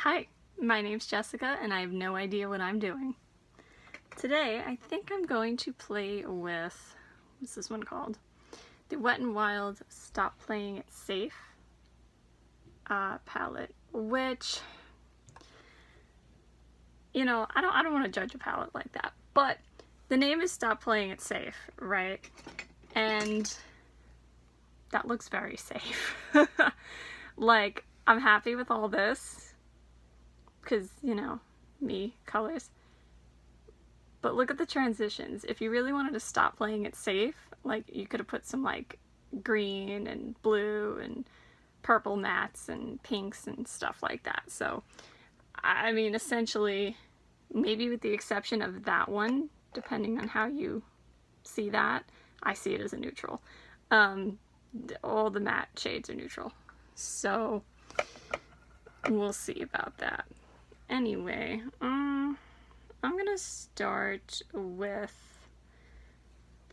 Hi, my name's Jessica and I have no idea what I'm doing. Today I think I'm going to play with, what's this one called? The Wet n Wild Stop Playing It Safe palette, which, you know, I don't want to judge a palette like that, but the name is Stop Playing It Safe, right? And that looks very safe. Like, I'm happy with all this because, you know, me, colors. But look at the transitions. If you really wanted to stop playing it safe, like, you could have put some like green and blue and purple mattes and pinks and stuff like that. So, I mean, essentially, maybe with the exception of that one, depending on how you see that, I see it as a neutral. All the matte shades are neutral. So, we'll see about that. Anyway, I'm gonna start with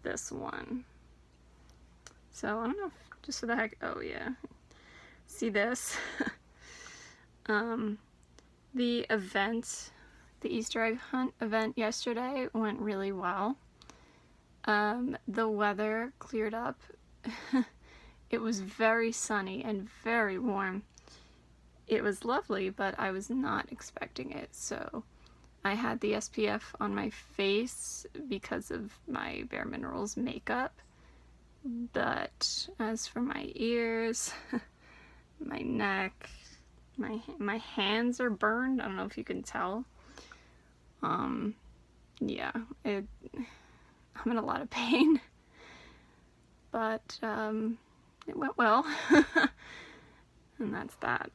this one. So, I don't know if, just for the heck, oh yeah. See this? The event, the Easter egg hunt event yesterday went really well. The weather cleared up. It was very sunny and very warm. It was lovely, but I was not expecting it, so I had the SPF on my face because of my Bare Minerals makeup, but as for my ears, my neck, my hands are burned. I don't know if you can tell. Yeah, I'm in a lot of pain, but it went well, and that's that.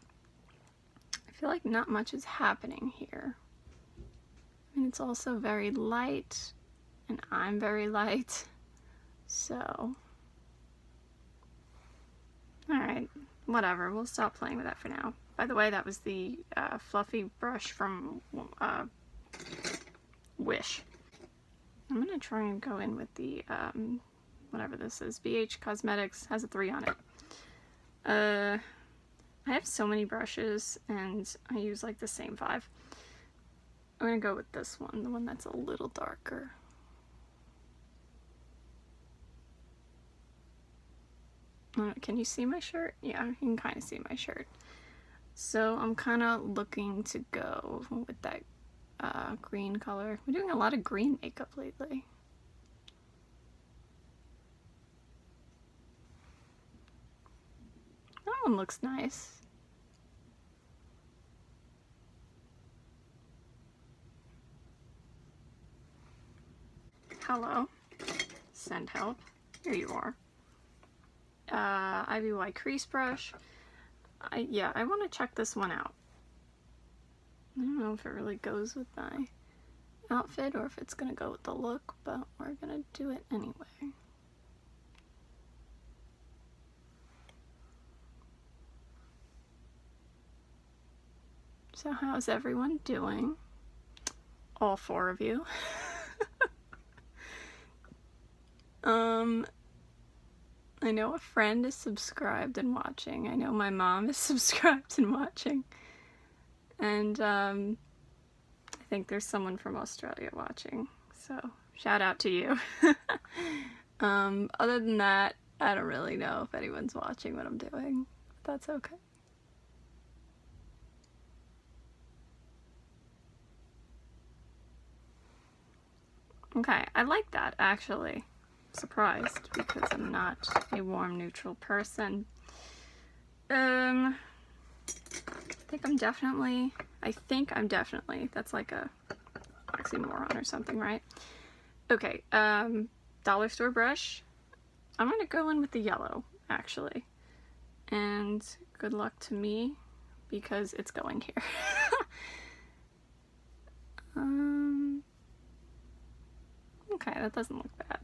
I feel like not much is happening here. I mean, it's also very light, and I'm very light, so alright, whatever, we'll stop playing with that for now. By the way, that was the fluffy brush from Wish. I'm gonna try and go in with the whatever this is. BH Cosmetics has a 3 on it. I have so many brushes and I use like the same 5. I'm gonna go with this one, the one that's a little darker. Can you see my shirt? Yeah, you can kind of see my shirt. So I'm kind of looking to go with that green color. We're doing a lot of green makeup lately. That one looks nice. Hello. Send help. Here you are. IBY crease brush. Yeah, I want to check this one out. I don't know if it really goes with my outfit or if it's gonna go with the look, but we're gonna do it anyway. So how's everyone doing? All 4 of you. I know a friend is subscribed and watching. I know my mom is subscribed and watching. And I think there's someone from Australia watching. So shout out to you. Other than that, I don't really know if anyone's watching what I'm doing. But that's okay. Okay, I like that actually. Surprised because I'm not a warm neutral person. I think I'm definitely, that's like a oxymoron or something, right? Okay, dollar store brush. I'm gonna go in with the yellow, actually. And good luck to me, because it's going here. Okay, that doesn't look bad.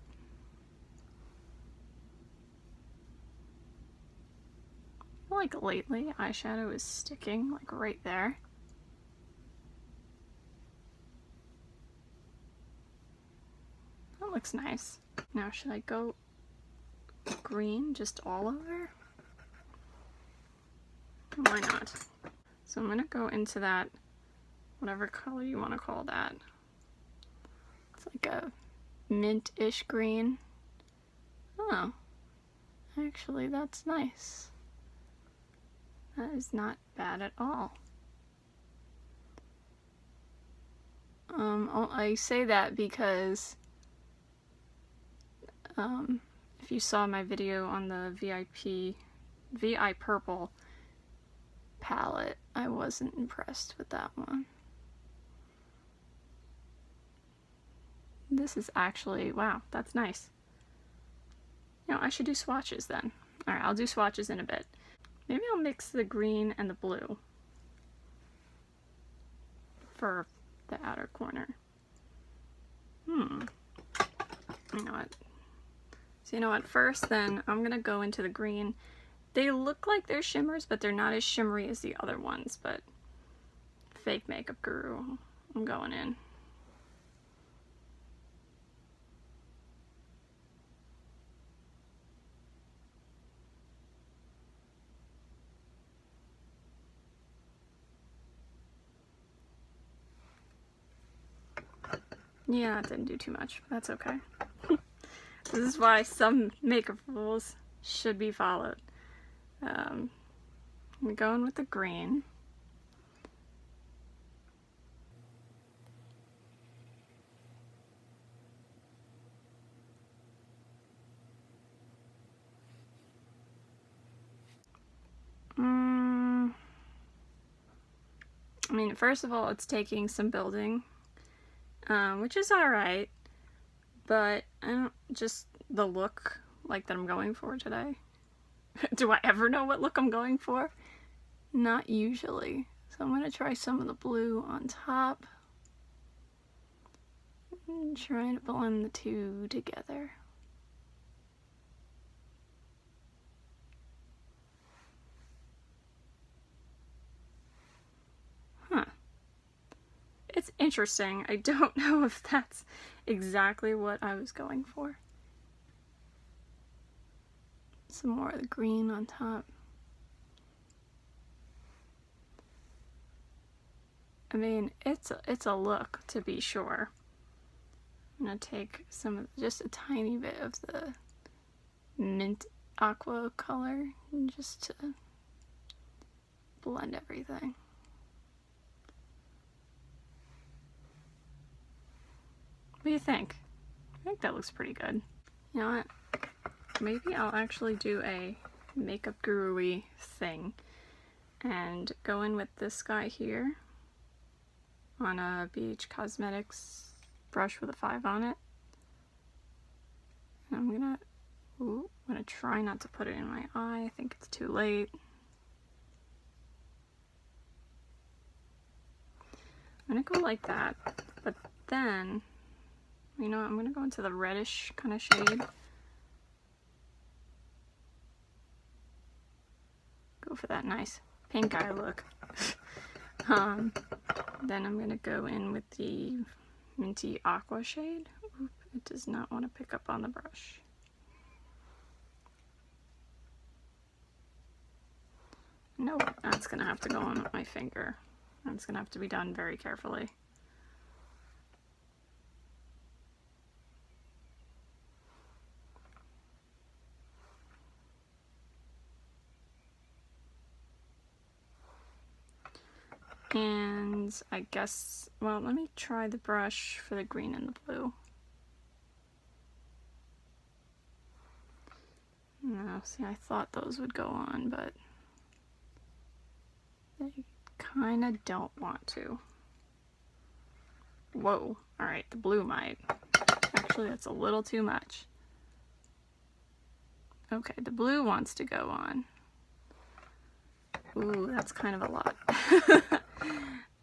I feel like lately eyeshadow is sticking like right there. That looks nice. Now should I go green just all over? Why not? So I'm going to go into that, whatever color you want to call that. It's like a mint-ish green. Oh, actually that's nice. That is not bad at all. I say that because if you saw my video on the VIPurple palette, I wasn't impressed with that one. This is actually, wow, that's nice. You know, I should do swatches then. Alright, I'll do swatches in a bit. Maybe I'll mix the green and the blue for the outer corner. You know what? So you know what, first then, I'm gonna go into the green. They look like they're shimmers, but they're not as shimmery as the other ones, but fake makeup guru, I'm going in. Yeah, it didn't do too much, but that's okay. This is why some makeup rules should be followed. I'm going with the green. I mean, first of all, it's taking some building, which is alright, but I don't, just the look like that I'm going for today. Do I ever know what look I'm going for? Not usually. So I'm going to try some of the blue on top. And try to blend the two together. Huh. It's interesting. I don't know if that's exactly what I was going for. Some more of the green on top. I mean, it's a look, to be sure. I'm gonna take some of, just a tiny bit of the mint aqua color just to blend everything. What do you think? I think that looks pretty good. You know what? Maybe I'll actually do a makeup guru-y thing and go in with this guy here on a BH Cosmetics brush with a 5 on it. And I'm gonna try not to put it in my eye. I think it's too late. I'm gonna go like that, but then, you know, I'm gonna go into the reddish kind of shade. Go for that nice pink eye look. Then I'm gonna go in with the minty aqua shade. Oop, it does not want to pick up on the brush. Nope, that's gonna have to go on with my finger. That's gonna have to be done very carefully. And I guess, well, let me try the brush for the green and the blue. No, see, I thought those would go on, but they kind of don't want to. Whoa, alright, the blue might. Actually, that's a little too much. Okay, the blue wants to go on. Ooh, that's kind of a lot.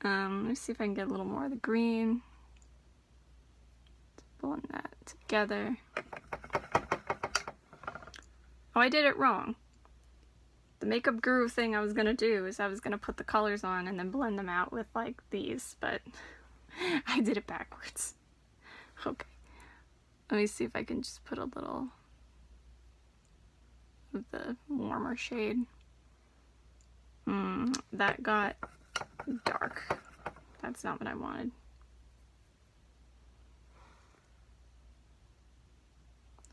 Let me see if I can get a little more of the green. Let's blend that together. Oh, I did it wrong. The makeup guru thing I was gonna do is I was gonna put the colors on and then blend them out with like these, but I did it backwards. Okay. Let me see if I can just put a little of the warmer shade. That got dark. That's not what I wanted.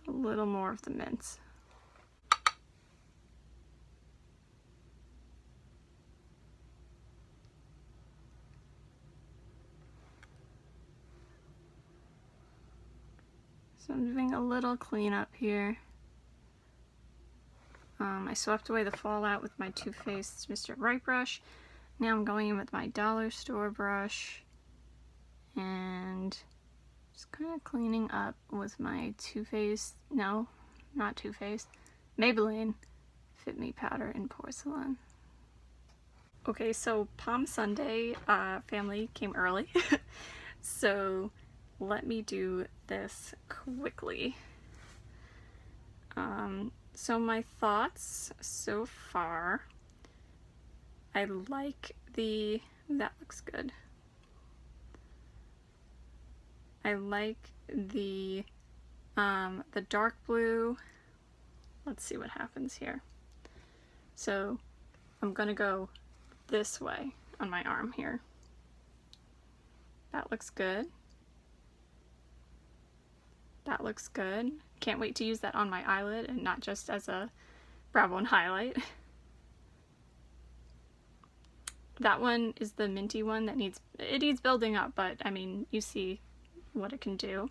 A little more of the mints. So I'm doing a little cleanup here. I swept away the fallout with my Too Faced Mr. Right brush. Now I'm going in with my dollar store brush and just kind of cleaning up with my Too Faced, no, not Too Faced, Maybelline Fit Me powder in Porcelain. Okay, so Palm Sunday family came early, so let me do this quickly. So my thoughts so far, I like that looks good. I like the dark blue. Let's see what happens here. So I'm gonna go this way on my arm here. That looks good. That looks good. Can't wait to use that on my eyelid and not just as a brow bone highlight. That one is the minty one that needs building up, but I mean, you see what it can do.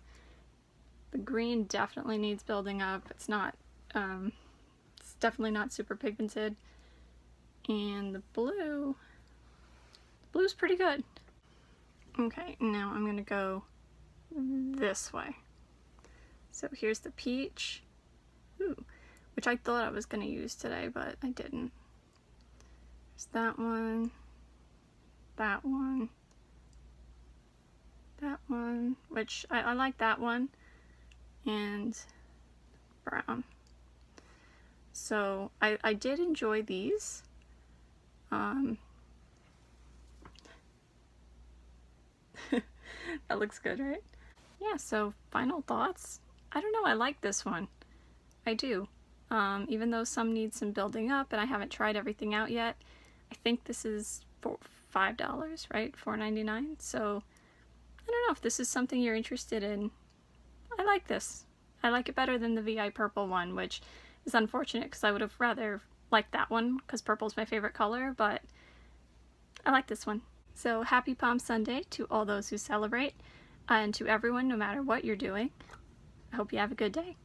The green definitely needs building up. It's not, it's definitely not super pigmented. And the blue's pretty good. Okay, now I'm gonna go this way. So here's the peach, which I thought I was going to use today, but I didn't. There's that one, that one, that one, which I like that one, and brown. So I did enjoy these. That looks good, right? Yeah, so final thoughts. I don't know, I like this one. I do. Even though some need some building up and I haven't tried everything out yet, I think this is for $5, right? $4.99. So I don't know if this is something you're interested in. I like this. I like it better than the VIPurple one, which is unfortunate because I would have rather liked that one because purple's my favorite color, but I like this one. So happy Palm Sunday to all those who celebrate, and to everyone, no matter what you're doing. I hope you have a good day.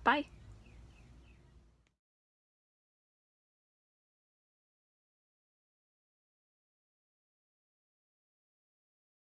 Bye.